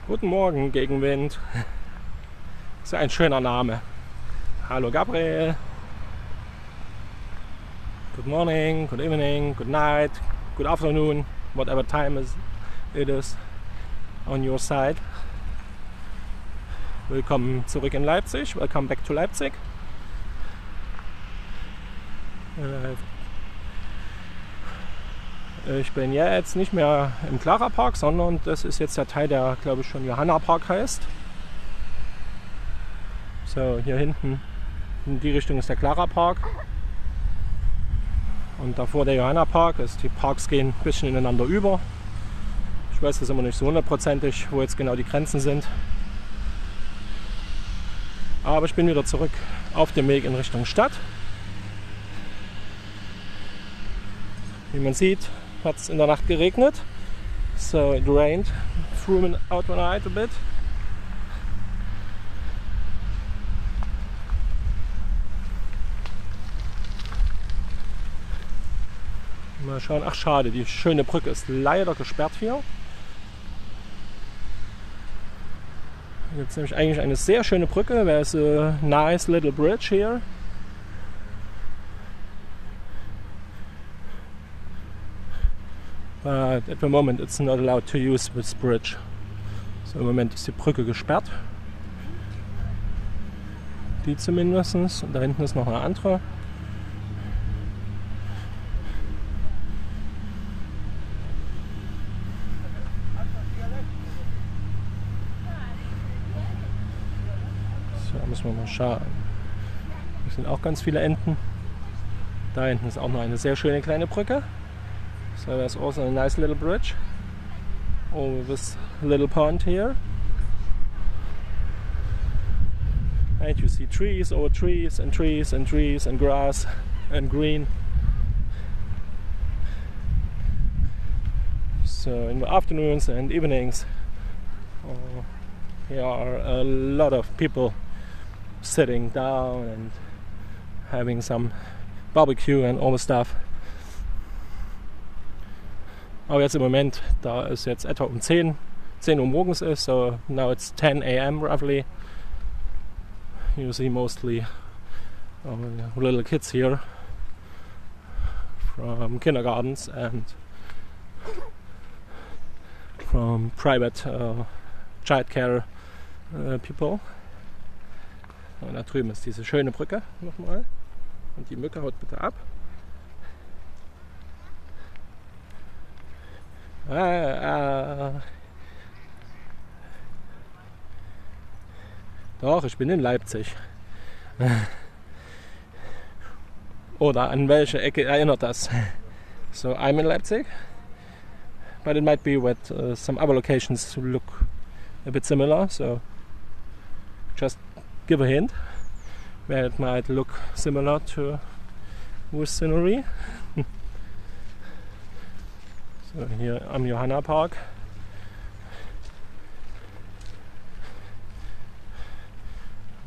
Guten Morgen, Gegenwind. Ist ja ein schöner Name. Hallo Gabriel. Good morning, good evening, good night, good afternoon, whatever time it is on your side. Willkommen zurück in Leipzig. Welcome back to Leipzig. Ich bin jetzt nicht mehr im Clara Park, sondern das ist jetzt der Teil, der glaube ich schon Johanna Park heißt. So, hier hinten in die Richtung ist der Clara Park. Und davor der Johanna Park. Die Parks gehen ein bisschen ineinander über. Ich weiß das immer nicht so hundertprozentig, wo jetzt genau die Grenzen sind. Aber ich bin wieder zurück auf dem Weg in Richtung Stadt. Wie man sieht, hat es in der Nacht geregnet. So it rained through out the night a bit. Mal schauen. Ach schade, die schöne Brücke ist leider gesperrt hier. Jetzt nämlich eigentlich eine sehr schöne Brücke. There's a nice little bridge here. But at the moment it's not allowed to use this bridge. So im Moment ist die Brücke gesperrt. Die zumindest. Und da hinten ist noch eine andere. So, da müssen wir mal schauen. Hier sind auch ganz viele Enten. Da hinten ist auch noch eine sehr schöne kleine Brücke. So there's also a nice little bridge over this little pond here. And you see trees over trees and trees and trees and grass and green. So in the afternoons and evenings here are a lot of people sitting down and having some barbecue and all the stuff. Aber jetzt im Moment, da es jetzt etwa um 10 Uhr morgens ist, so now it's 10 a.m. roughly, you see mostly little kids here from kindergartens and from private childcare people. Und da drüben ist diese schöne Brücke nochmal. Und die Mücke haut bitte ab. Doch, ich bin in Leipzig. Oder an welche Ecke erinnert das? So, I'm in Leipzig, but it might be that some other locations look a bit similar, so just give a hint where it might look similar to this scenery. So, hier am Johanna Park.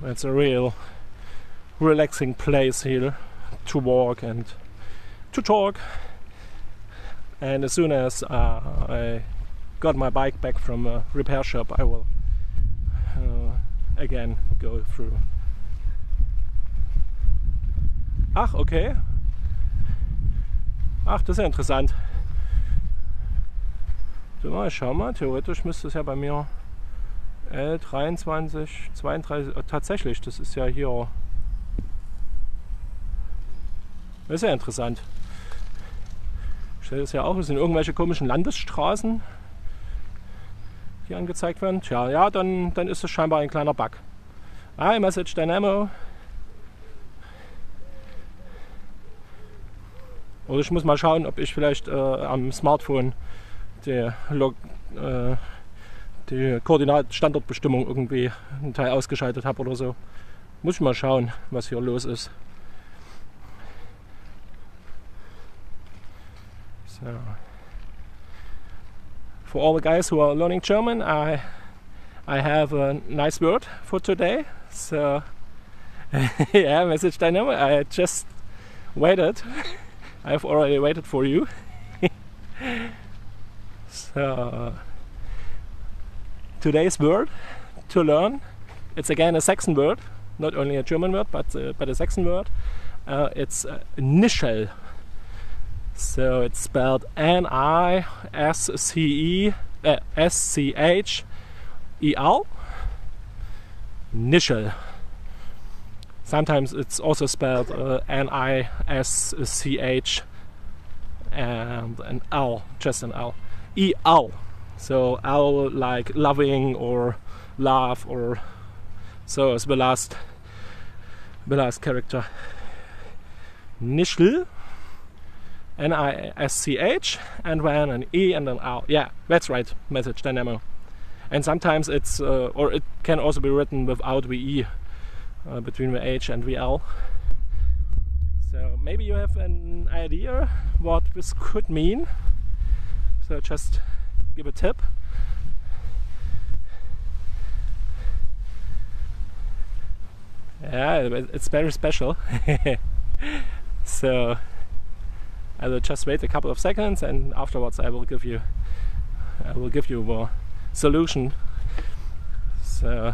It's a real relaxing place here to walk and to talk. And as soon as I got my bike back from a repair shop, I will again go through. Ach, okay. Ach, das ist ja interessant. So, ich schau mal, theoretisch müsste es ja bei mir L23, 32, tatsächlich, das ist ja hier. Das ist ja interessant. Ich stelle das ja auch, es sind irgendwelche komischen Landesstraßen, die angezeigt werden. Tja, ja, dann ist es scheinbar ein kleiner Bug. iMessage Dynamo. Oder ich muss mal schauen, ob ich vielleicht am Smartphone die Koordinaten-Standortbestimmung irgendwie einen Teil ausgeschaltet habe oder so. Muss ich mal schauen, was hier los ist. So. For all the guys who are learning German, I have a nice word for today. So, yeah, message dynamo. I just waited. I've already waited for you. So, today's word to learn. It's again a Saxon word, not only a German word, but a Saxon word. It's Nischel. So it's spelled N-I-S-C-H-E-L. Nischel. Sometimes it's also spelled N-I-S-C-H and an L, just an L. E-L. So L like loving or love, or so is the last character. Nischel. N-I-S-C-H and then an E and an L. Yeah, that's right, message dynamo. And sometimes it's, or it can also be written without the E, between the H and the L. So maybe you have an idea what this could mean. So just give a tip. Yeah, it's very special. So I will just wait a couple of seconds, and afterwards I will give you the solution, so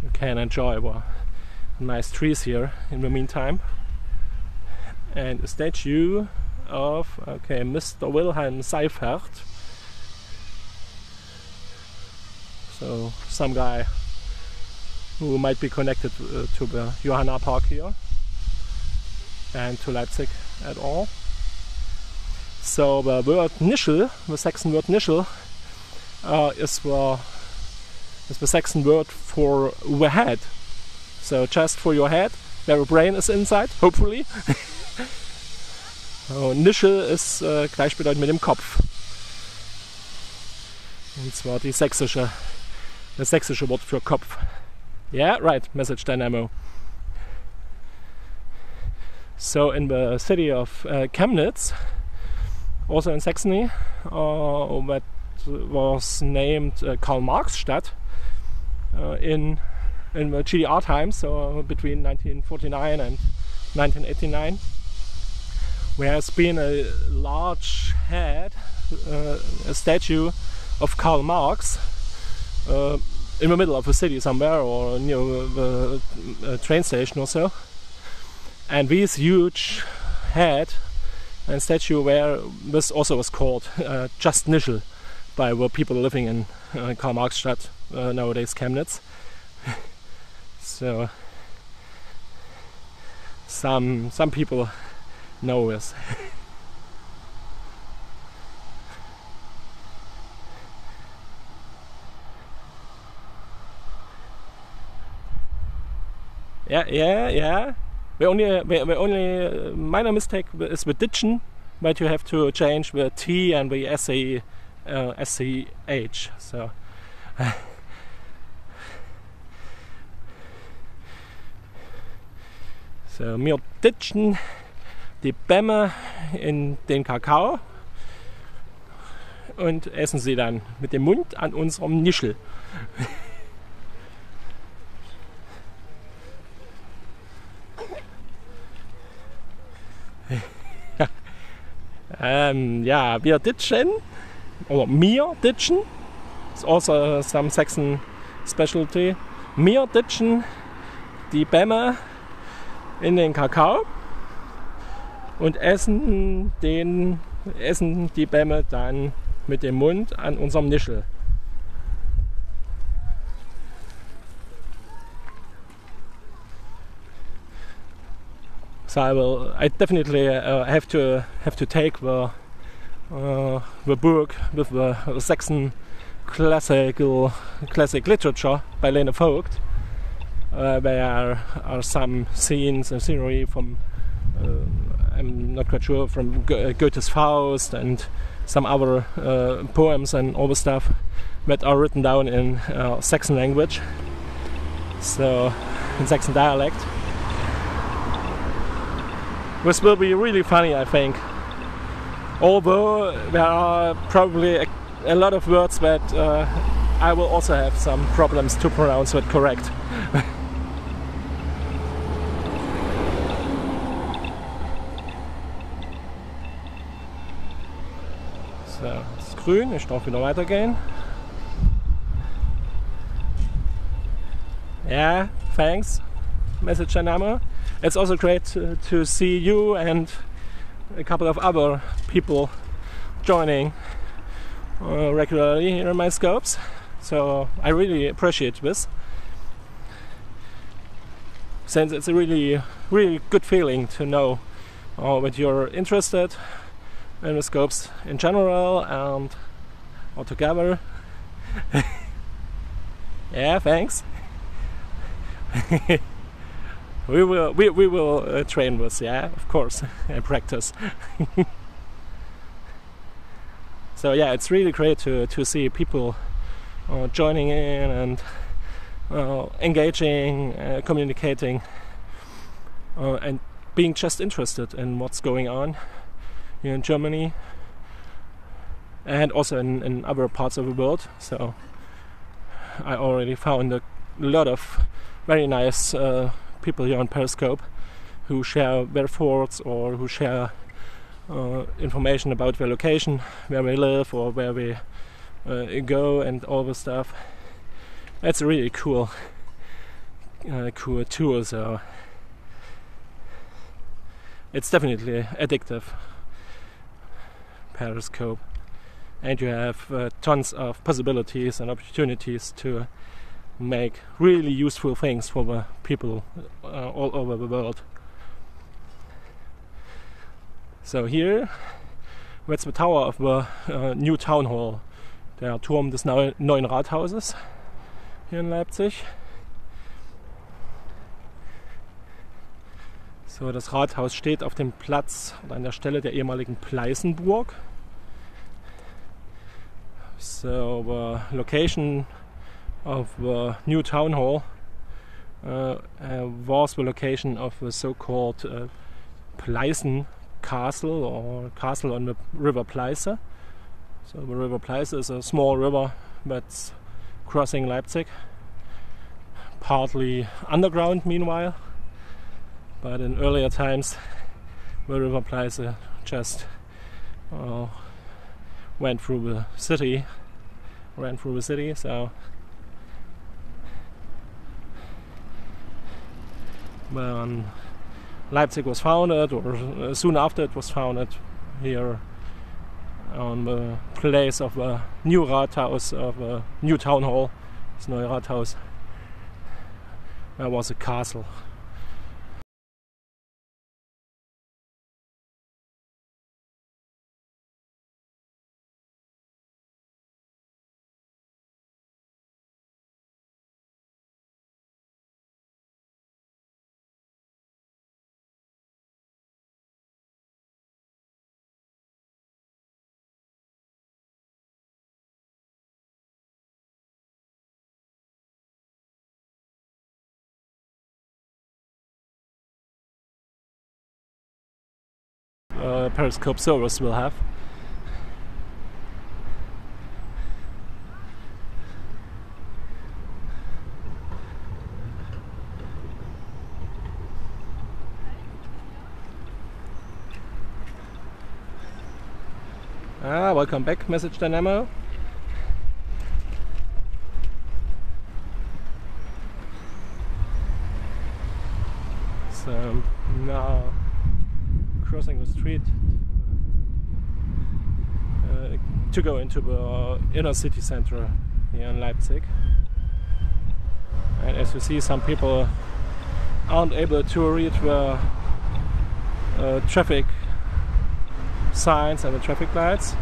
you can enjoy the nice trees here in the meantime. And a statue of Mr. Wilhelm Seifert. So some guy who might be connected to the Johanna Park here and to Leipzig at all. So the word Nischel, the Saxon word Nischel, is the Saxon word for the head. So just for your head, where your brain is inside, hopefully. So, Nischel ist gleichbedeutend mit dem Kopf. Und zwar das sächsische Wort für Kopf. Yeah, right, message dynamo. So in the city of Chemnitz, also in Saxony, that was named Karl Marx Stadt in the GDR times, so between 1949 and 1989. There has been a large head, a statue of Karl Marx in the middle of a city somewhere, or near the train station or so. And this huge head and statue, this also was called just Nischel by the people living in Karl Marx Stadt, nowadays Chemnitz. So some people know this. Yeah. The only minor mistake is the diction, but you have to change the T and the SCH. So so wir ditchen die Bämme in den Kakao und essen sie dann mit dem Mund an unserem Nischel. Wir ditchen, or mir ditchen, it's also some Saxon specialty. Mir ditchen die Bämme in den Kakao und essen die Bämme dann mit dem Mund an unserem Nischel. So I definitely have to take the book with the Saxon classic literature by Lene Vogt. There are some scenes and scenery from I'm not quite sure, from Goethe's Faust and some other poems and all the stuff that are written down in Saxon language, so in Saxon dialect. This will be really funny, I think. Although there are probably a lot of words that I will also have some problems to pronounce it correct. So, es ist grün, ich darf wieder weitergehen. Yeah, thanks, Message Dynamo. It's also great to see you and a couple of other people joining regularly in my scopes. So I really appreciate this, since it's a really good feeling to know that you're interested in the scopes in general and altogether. Yeah, thanks. we will train this, yeah, of course, and practice. So yeah, it's really great to see people joining in and engaging, communicating, and being just interested in what's going on here in Germany and also in other parts of the world. So I already found a lot of very nice people here on Periscope who share their thoughts or who share information about their location, where they live or where they go and all the stuff. That's a really cool tool. So it's definitely addictive, Periscope, and you have tons of possibilities and opportunities to make really useful things for the people all over the world. So here, that's the tower of the new town hall, der Turm des neuen Rathauses hier in Leipzig. So, das Rathaus steht auf dem Platz oder an der Stelle der ehemaligen Pleißenburg. So, the location of the new town hall was the location of the so-called Pleißen castle, or castle on the river Pleiße. So the river Pleiße is a small river that's crossing Leipzig, partly underground meanwhile, but in earlier times the river Pleiße just ran through the city. So when Leipzig was founded, or soon after it was founded, here on the place of the new Rathaus, of the new town hall, das neue Rathaus, there was a castle. Periscope service will have. Welcome back, Message Dynamo. So now crossing the street to go into the inner city center here in Leipzig. And as you see, some people aren't able to read the traffic signs and the traffic lights.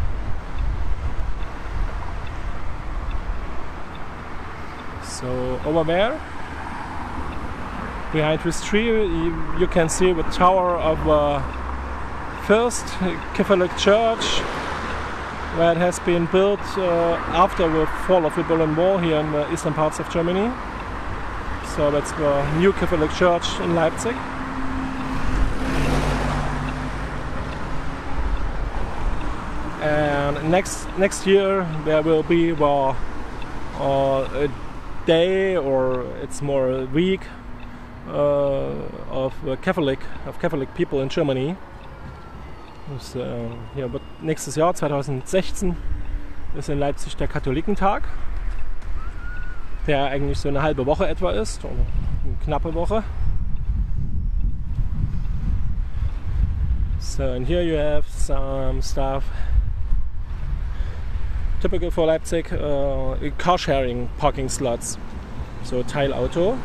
So over there, behind this tree, you can see the tower of the first Catholic church, where it has been built after the fall of the Berlin Wall here in the eastern parts of Germany. So that's the new Catholic church in Leipzig. And next year there will be a day, or it's more a week, of Catholic people in Germany. So, ja, nächstes Jahr 2016 ist in Leipzig der Katholikentag. der eigentlich so eine halbe Woche etwa ist, oder eine knappe Woche. So, and here you have some stuff typical for Leipzig, car sharing parking slots, so Teilauto.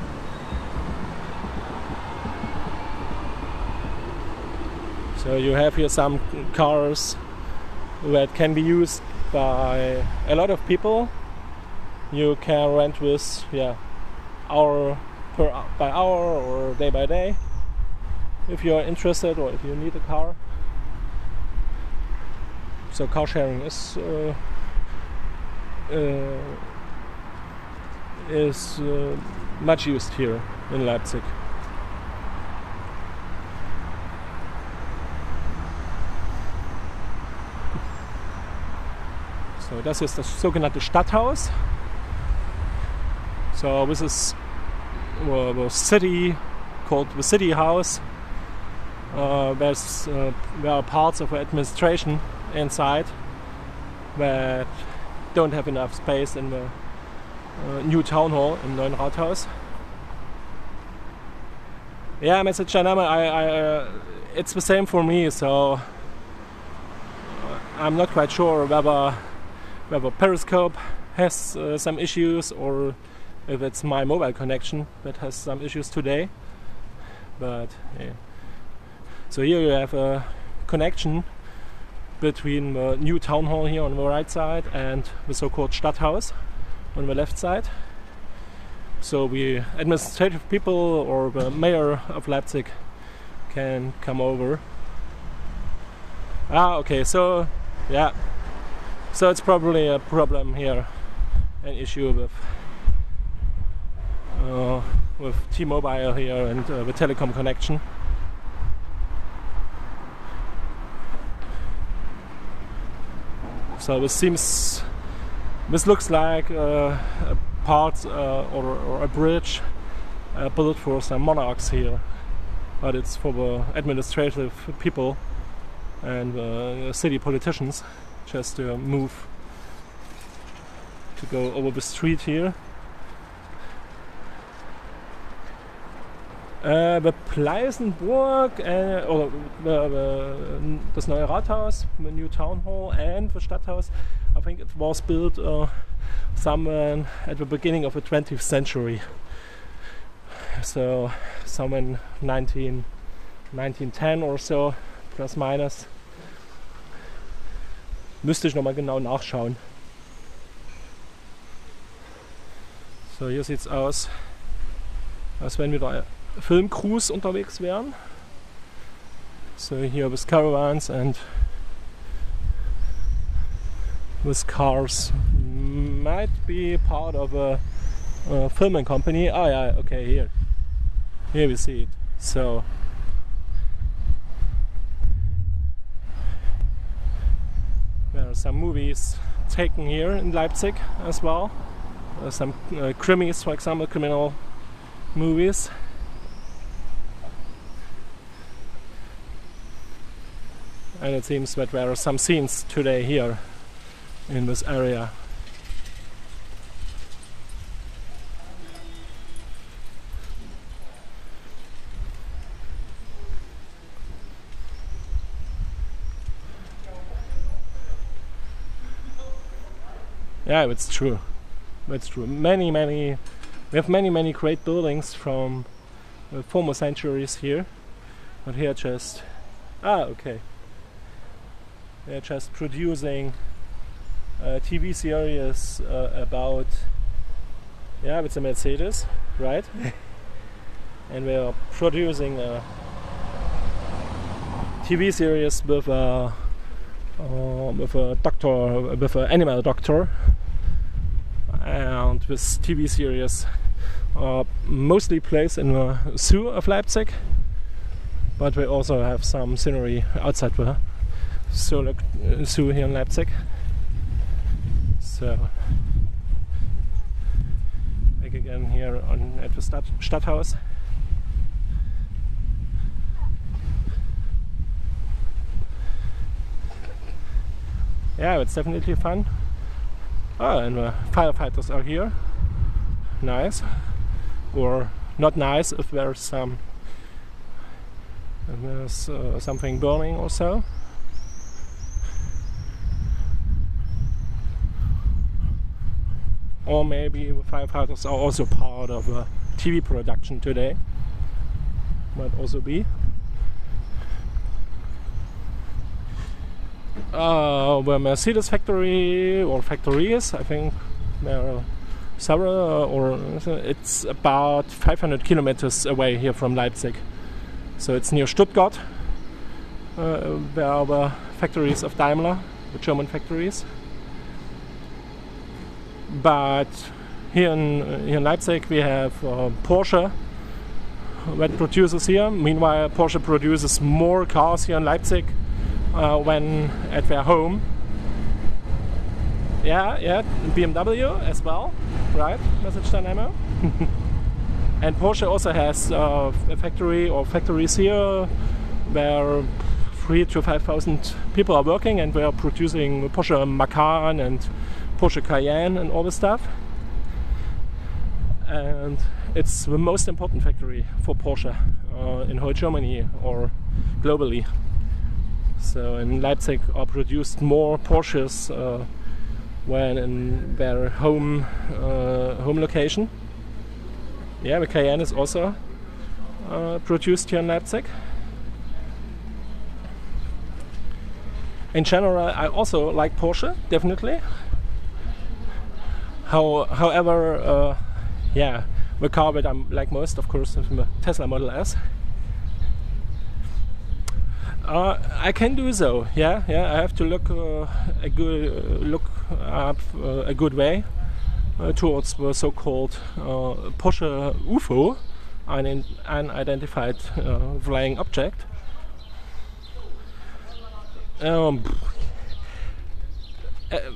So you have here some cars that can be used by a lot of people. You can rent with hour by hour or day by day if you are interested or if you need a car. So car sharing is much used here in Leipzig. So, das ist das sogenannte Stadthaus. So this is the city, called the city house. There are parts of the administration inside that don't have enough space in the new town hall im neuen Rathaus. Yeah, Message Dynamo, it's the same for me, so I'm not quite sure whether Periscope has some issues or if it's my mobile connection that has some issues today. But yeah. So here you have a connection between the new town hall here on the right side and the so-called Stadthaus on the left side. So the administrative people or the mayor of Leipzig can come over. Okay, so yeah. So it's probably a problem here, an issue with T-Mobile here and the telecom connection. So this looks like a part or a bridge built for some monarchs here, but it's for the administrative people and city politicians just to move to go over the street here. The Pleißenburg, or das neue Rathaus, the new town hall and the Stadthaus, I think it was built somewhere at the beginning of the 20th century. So somewhere in 1910 or so, plus minus. Müsste ich nochmal genau nachschauen. So, hier sieht es aus, als wenn wir da Filmcrews unterwegs wären. So here with caravans and with cars. Might be part of a filming company. Oh yeah, okay, here we see it. So there are some movies taken here in Leipzig as well. Some crimies, for example, criminal movies. And it seems that there are some scenes today here in this area. Yeah, it's true. That's true. We have many great buildings from former centuries here, but here just okay. They're just producing a TV series about, it's a Mercedes, right? And we are producing a TV series with a doctor, with an animal doctor, and this TV series mostly plays in the zoo of Leipzig, but we also have some scenery outside the zoo here in Leipzig. So back again here at the Stadthaus. Yeah, it's definitely fun. And the firefighters are here nice, or not nice if there's something burning or so. Or maybe the firefighters are also part of a TV production today. Might also be. The Mercedes factory or factories, I think there are several, or it's about 500 kilometers away here from Leipzig. So it's near Stuttgart. There are the factories of Daimler, the German factories. But here in Leipzig we have Porsche that produces here. Meanwhile, Porsche produces more cars here in Leipzig when at their home. Yeah, BMW as well, right? Message Dynamo. And Porsche also has a factory or factories here where 3,000 to 5,000 people are working, and we are producing Porsche Macan and Porsche Cayenne and all this stuff. And it's the most important factory for Porsche in whole Germany or globally. So in Leipzig are produced more Porsches when in their home location. Yeah, the Cayenne is also produced here in Leipzig. In general, I also like Porsche, definitely. However, yeah, the car that I like most, of course, is the Tesla Model S. I can do so. Yeah. I have to look up a good way towards the so-called Porsche UFO, an unidentified flying object.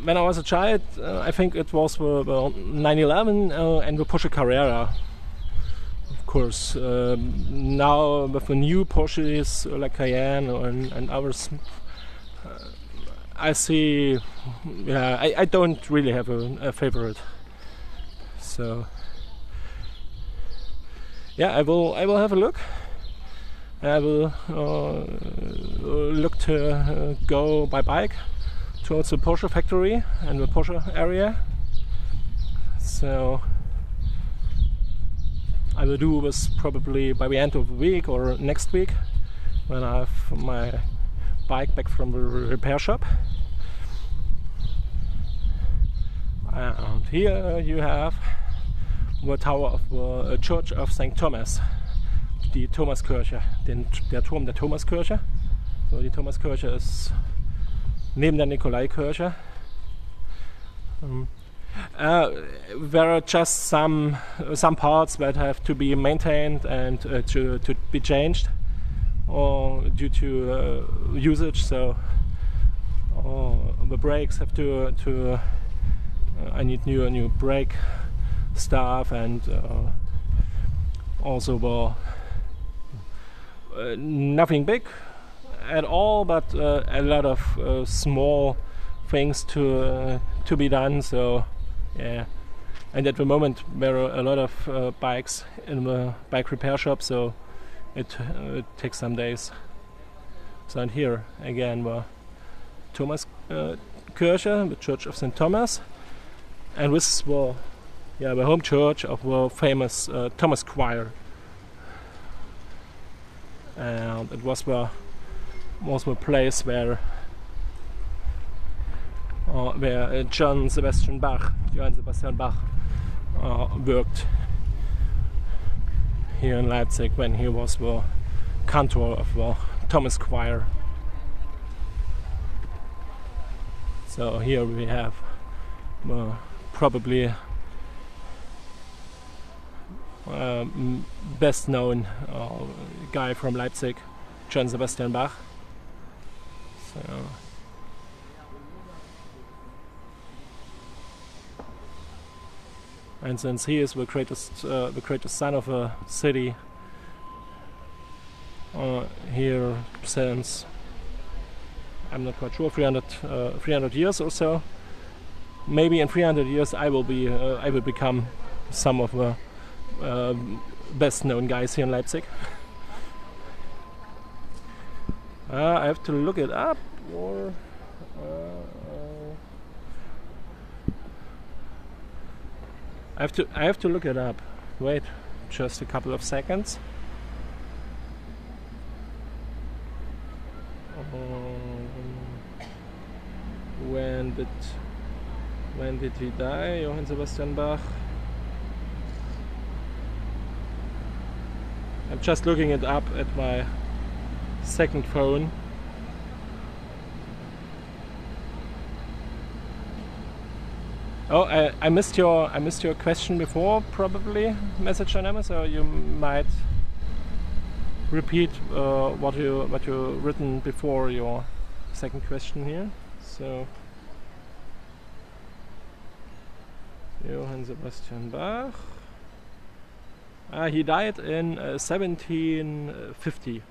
When I was a child, I think it was the 911 and the Porsche Carrera. Of course, now with the new Porsches like Cayenne and others, I see. Yeah, I don't really have a favorite. So yeah, I will have a look. I will look to go by bike towards the Porsche factory and the Porsche area. So I will do this probably by the end of the week or next week when I have my bike back from the repair shop. And here you have the tower of the Church of St. Thomas, die Thomaskirche, der Turm der Thomaskirche. So, die Thomaskirche ist neben der Nikolaikirche. There are just some parts that have to be maintained and to be changed due to usage. So the brakes have to I need new brake stuff, and also nothing big at all, but a lot of small things to be done. So yeah, and at the moment there are a lot of bikes in the bike repair shop, so it takes some days. So and here again the Thomas Kirche, the Church of St. Thomas, and this is the home church of the famous Thomas Choir, and it was the place where Johann Sebastian Bach worked here in Leipzig when he was the cantor of the Thomas Choir. So here we have probably best known guy from Leipzig, Johann Sebastian Bach. So and since he is the greatest son of a city here since, I'm not quite sure, 300 years or so. Maybe in 300 years I will become some of the best known guys here in Leipzig. I have to look it up, or I have to look it up. Wait, just a couple of seconds. When did he die, Johann Sebastian Bach? I'm just looking it up at my second phone. Oh, I missed your question before, probably, message dynamic. So you might repeat what you written before your second question here. So Johann Sebastian Bach. He died in 1750,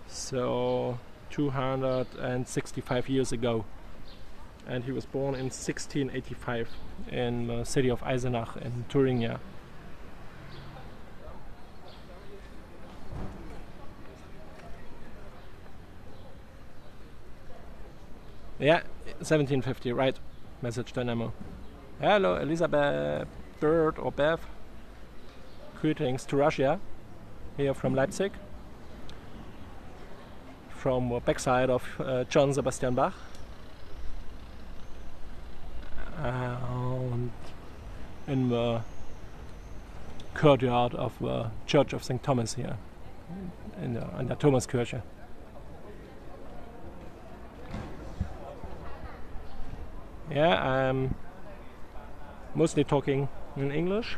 so 265 years ago, and he was born in 1685 in the city of Eisenach in Thuringia. Yeah, 1750, right? Message dynamo. Hello, Elisabeth, Bird or Bev. Greetings to Russia, here from Leipzig, from the backside of John Sebastian Bach, and in the courtyard of the Church of St. Thomas here, in der Thomaskirche. Yeah, I'm mostly talking in English,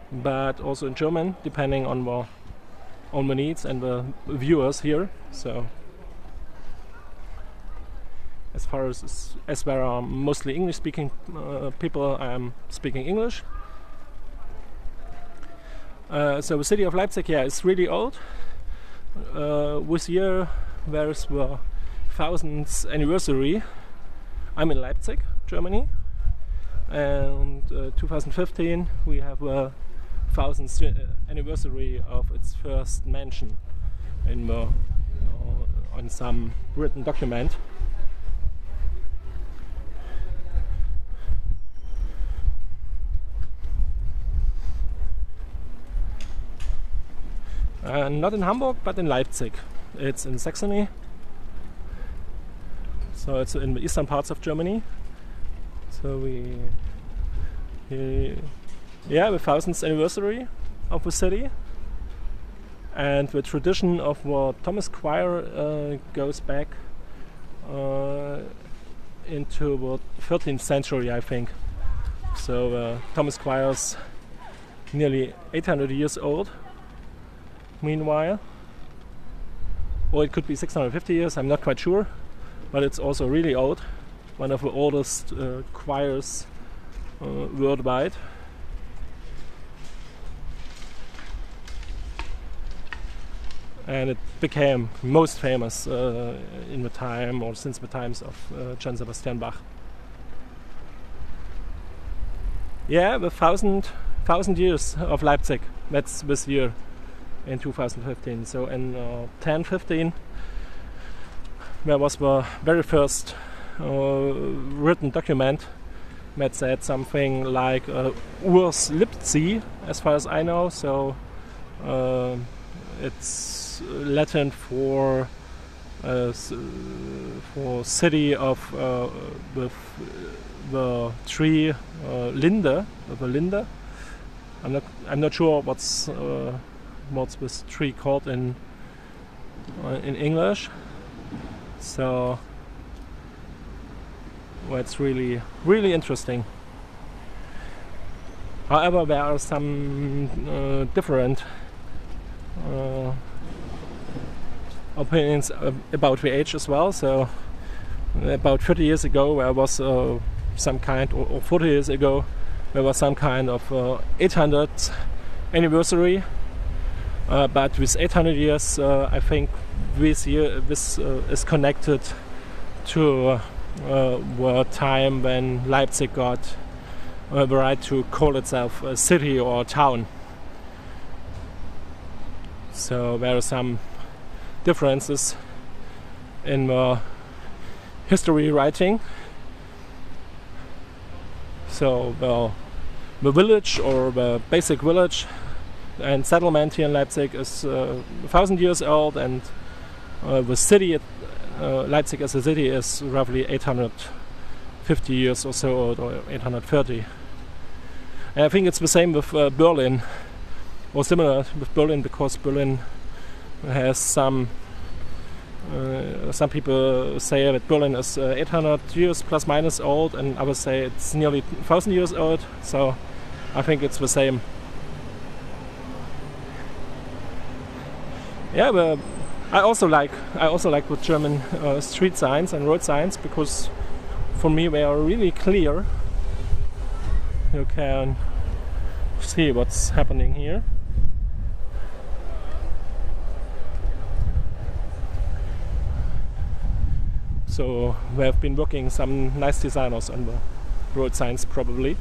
but also in German, depending on the needs and the viewers here. So, as far as there are mostly English-speaking people, I'm speaking English. So the city of Leipzig, yeah, is really old. This year there is the 1000th anniversary. I'm in Leipzig, Germany, and 2015 we have the 1000th anniversary of its first mention in the on some written document. Not in Hamburg, but in Leipzig. It's in Saxony. So it's in the eastern parts of Germany. So the 1000th anniversary of the city, and the tradition of the Thomas choir goes back into the 13th century, I think. So Thomas choir is nearly 800 years old. Meanwhile, or it could be 650 years. I'm not quite sure. But it's also really old, one of the oldest choirs worldwide. And it became most famous in the time, or since the times of John Sebastian Bach. Yeah, the 1000 years of Leipzig, that's this year in 2015. So in 1015 there was the very first written document that said something like Urs Leipzig, as far as I know. So it's Latin for city of with the tree Linde, the Linde. I'm not sure what's this tree called in English. So well, it's really interesting. However, there are some different opinions about the age as well. So about 30 years ago there was some kind, or 40 years ago there was some kind of 800th anniversary. But with 800 years, I think this year is connected to the time when Leipzig got the right to call itself a city or a town. So there are some differences in the history writing. So the village, or the basic village and settlement here in Leipzig, is 1,000 years old, and the city, Leipzig as a city, is roughly 850 years or so old, or 830. And I think it's the same with Berlin, or similar with Berlin, because Berlin has some people say that Berlin is 800 years plus minus old, and others say it's nearly 1,000 years old. So I think it's the same. Yeah, but I also like the German street signs and road signs, because for me they are really clear. You can see what's happening here. So we have been working some nice designers on the road signs, probably.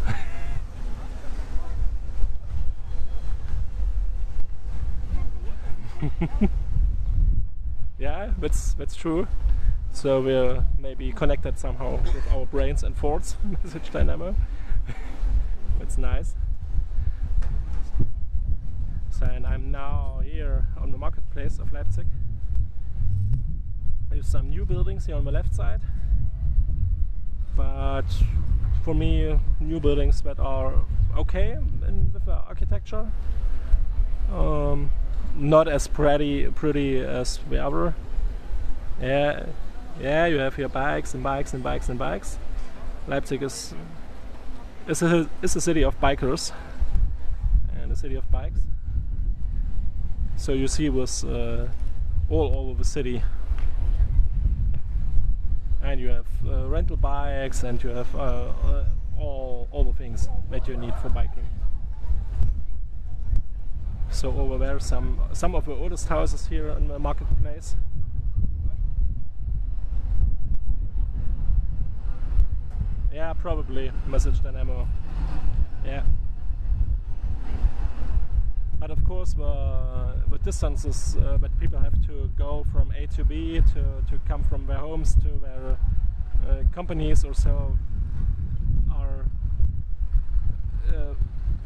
Yeah, that's true. So we're maybe connected somehow with our brains and thoughts. Message dynamo. That's nice. So, and I'm now here on the marketplace of Leipzig. There's some new buildings here on the left side, but for me, new buildings that are okay with the architecture, not as pretty as the other. Yeah, you have here bikes and bikes and bikes and bikes. Leipzig is a city of bikers and a city of bikes. So you see this all over the city. And you have rental bikes, and you have all the things that you need for biking. So over there, some of the oldest houses here in the marketplace. Yeah, probably message dynamo. Yeah. But of course, the distances that people have to go from A to B to come from their homes to their companies or so are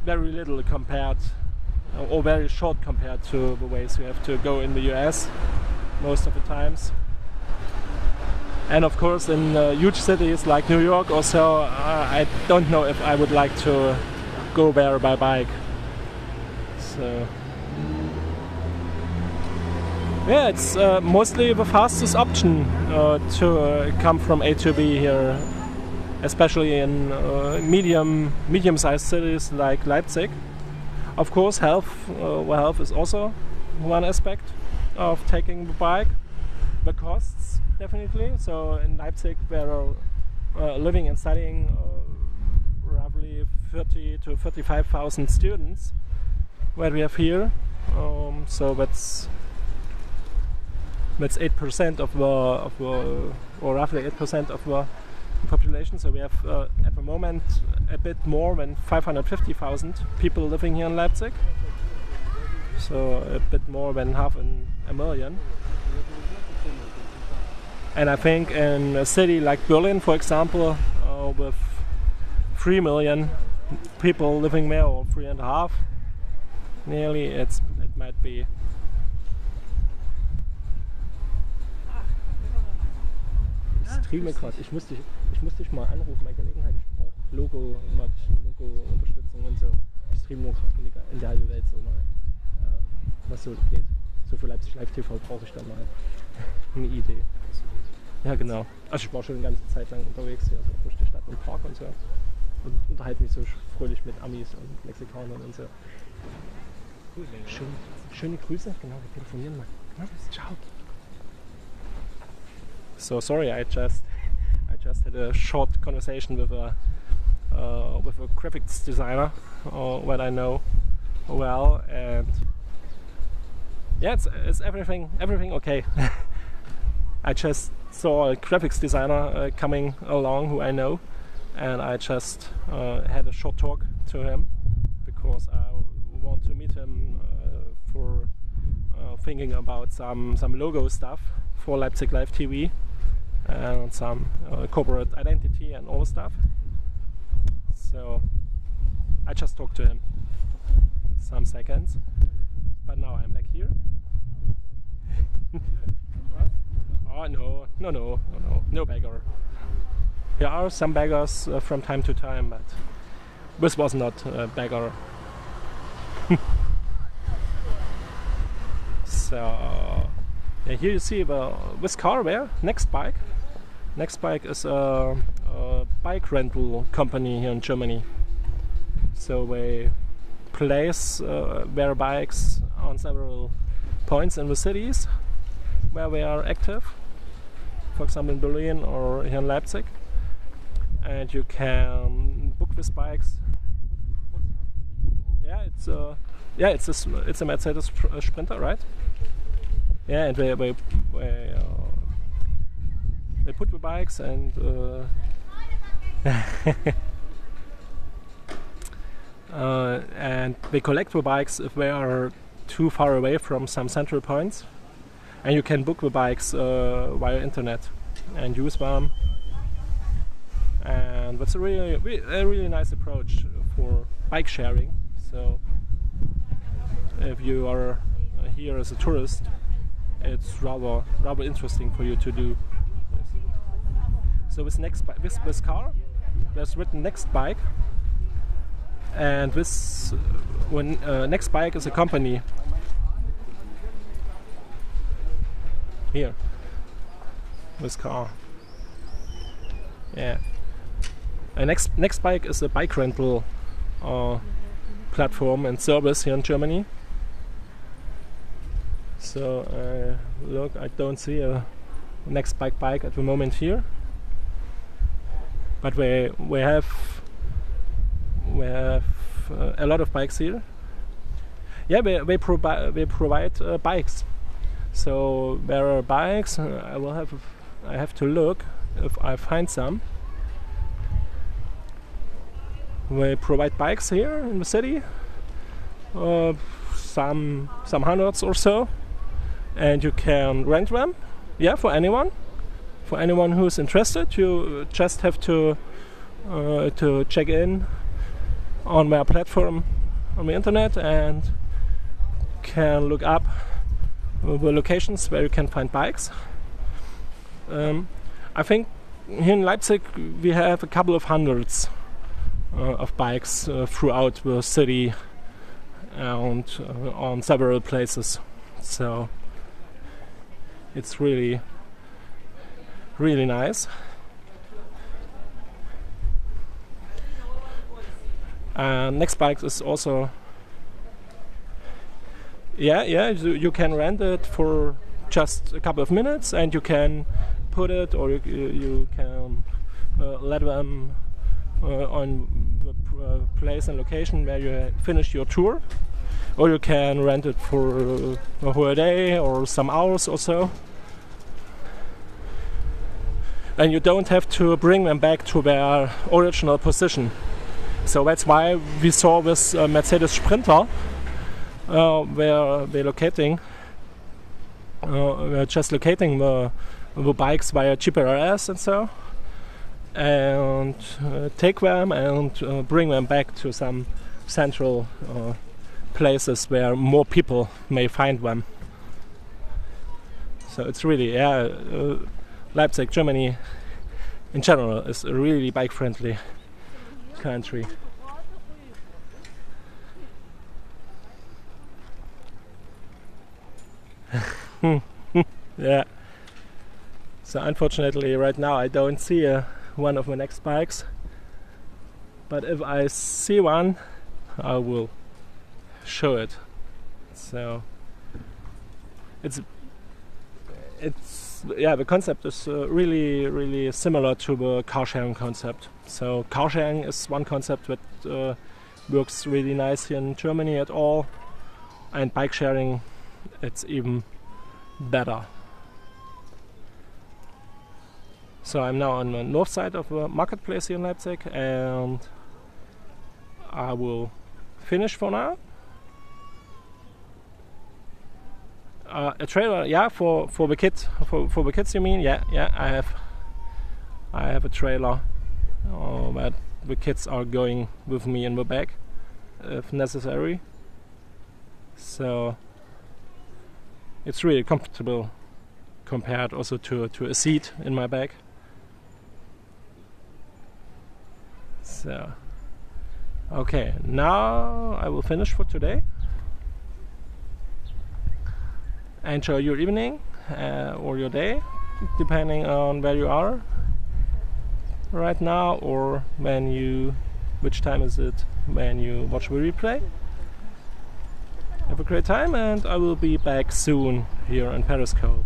very little compared, or very short compared to the ways you have to go in the US most of the times. And of course, in huge cities like New York or so, I don't know if I would like to go there by bike. So yeah, it's mostly the fastest option to come from A to B here, especially in medium-sized cities like Leipzig. Of course, health is also one aspect of taking the bike. The costs, definitely. So in Leipzig, there are living and studying roughly 30 to 35,000 students. What we have here, so that's 8% of the, or roughly 8% of the population. So we have at the moment a bit more than 550,000 people living here in Leipzig. So a bit more than half a million. And I think in a city like Berlin, for example, with 3 million people living there, or 3.5. Nearly, it might be. Ich streame gerade. Ich muss dich mal anrufen bei Gelegenheit. Ich brauche Logo-Unterstützung und so. Ich streame nur gerade in der halben Welt so mal, was so geht. So für Leipzig Live TV brauche ich dann mal eine Idee. Ja, genau. Also ich war schon eine ganze Zeit lang unterwegs hier, also durch die Stadt und Park und so. Und unterhalte mich so fröhlich mit Amis und Mexikanern und so. Schöne Grüße, genau, wir telefonieren mal. Ja, ciao. So sorry, I just had a short conversation with a graphics designer that I know well, and yeah, it's everything okay. I just saw a graphics designer coming along who I know, and I just had a short talk to him because I want to meet him for thinking about some logo stuff for Leipzig Live TV and some corporate identity and all stuff. So I just talked to him some seconds, but now I'm back here. Oh no beggar. There are some beggars from time to time, but this was not a beggar. So yeah, here you see this car there, Next Bike. Next Bike is a bike rental company here in Germany. So they place their bikes on several points in the cities where they are active. For example, in Berlin or here in Leipzig. And you can book these bikes. Yeah, it's a Mercedes Sprinter, right? Yeah, and they put the bikes and and they collect the bikes if they are too far away from some central points, and you can book the bikes via internet and use them. And that's a really nice approach for bike sharing. So if you are here as a tourist, it's rather interesting for you to do this. So this car, there's written Next Bike, and this Next Bike is a company. Here, this car. Yeah. Next Bike is a bike rental platform and service here in Germany. So look, I don't see a Next Bike at the moment here, but we have a lot of bikes here. Yeah, they provide bikes. So there are bikes. I have to look if I find some. We provide bikes here in the city, some hundreds or so, and you can rent them. Yeah, for anyone who's interested. You just have to check in on their platform on the internet and can look up the locations where you can find bikes. I think here in Leipzig we have a couple of hundreds of bikes throughout the city and on several places. So it's really nice. Next Bike is also you can rent it for just a couple of minutes, and you can put it, or you can let them on the place and location where you finish your tour, or you can rent it for a whole day or some hours or so, and you don't have to bring them back to their original position. So that's why we saw this Mercedes Sprinter where they're locating we're just locating the bikes via GPRS and so, and take them and bring them back to some central places where more people may find them. So it's really, Leipzig, Germany in general is a really bike-friendly country. Yeah. So unfortunately right now I don't see one of my next bikes, but if I see one I will show it. So it's the concept is really similar to the car sharing concept. So car sharing is one concept that works really nice here in Germany at all, and bike sharing, it's even better. So I'm now on the north side of the marketplace here in Leipzig, and I will finish for now. A trailer, yeah, for the kids. For the kids, you mean? Yeah. I have a trailer that the kids are going with me in the back if necessary. So it's really comfortable compared also to a seat in my bag. So okay, now I will finish for today. Enjoy your evening or your day, depending on where you are right now, or which time is it when you watch the replay. Have a great time, and I will be back soon here on Periscope.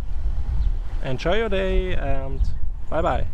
Enjoy your day, and bye bye.